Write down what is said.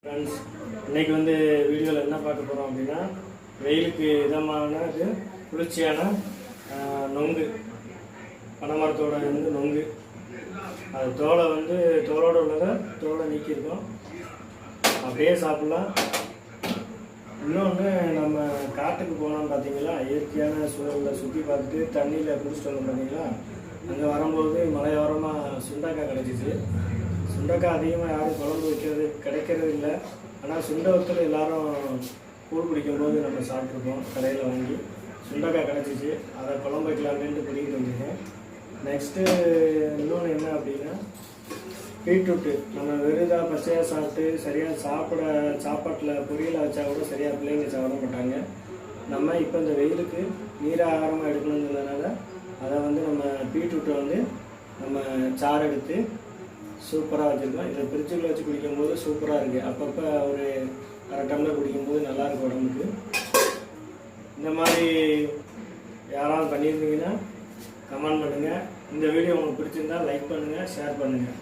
Friends, இன்றைக்கி வீடியோவில் என்ன பார்க்க போகிறோம் அப்படின்னா, வெயிலுக்கு இதமானது குளிர்ச்சியான நொங்கு, பனைமரத்தோட நொங்கு. அது தோலை தோலோடு உள்ளதை தோலை நீக்கியிருக்கோம், அப்படியே சாப்பிட்லாம். இன்னொன்று, நம்ம காட்டுக்கு போனோம்னு பார்த்தீங்களா, இயற்கையான சூழலில் சுற்றி பார்த்துட்டு தண்ணியில் குளிச்சுட்டு வந்தோம் பார்த்தீங்களா, அங்கே வரும்போது மலையோரமாக சுண்டக்காய் கிடச்சிச்சு. சுண்டக்காய் அதிகமாக யாரும் குழம்பு கிடைக்கிறது இல்லை. ஆனால் சுண்டவத்தில் எல்லோரும் கூழ் குடிக்கும்போது நம்ம சாப்பிட்ருக்கோம் கடையில் வாங்கி. சுண்டக்காய் கிடச்சிச்சு, அதை குழம்பு வைக்கலாமேன்ட்டு பிடிக்கிட்டு வந்துருக்கேன். நெக்ஸ்ட்டு இன்னொன்று என்ன அப்படின்னா, பீட்ரூட்டு. நம்ம வெறுதாக பச்சையாக சாப்பிட்டு சரியாக சாப்பாட்டில் பொரியலை வச்சா கூட சரியாக பிள்ளைங்க சாப்பிட மாட்டாங்க. நம்ம இப்போ இந்த வெயிலுக்கு நீராகாரமாக எடுக்கணுங்கிறதுனால அதை நம்ம பீட்ரூட்டை நம்ம சாறு எடுத்து சூப்பராக வச்சுருக்கோம். இதை ஃப்ரிட்ஜில் வச்சு குடிக்கும்போது சூப்பராக இருக்குது. அப்பப்போ ஒரு அரை டம்ளர் குடிக்கும்போது நல்லாயிருக்கும் உடம்புக்கு. இந்த மாதிரி யாராவது பண்ணியிருந்தீங்கன்னா கமெண்ட் பண்ணுங்கள். இந்த வீடியோ உங்களுக்கு பிடிச்சிருந்தால் லைக் பண்ணுங்கள், ஷேர் பண்ணுங்கள்.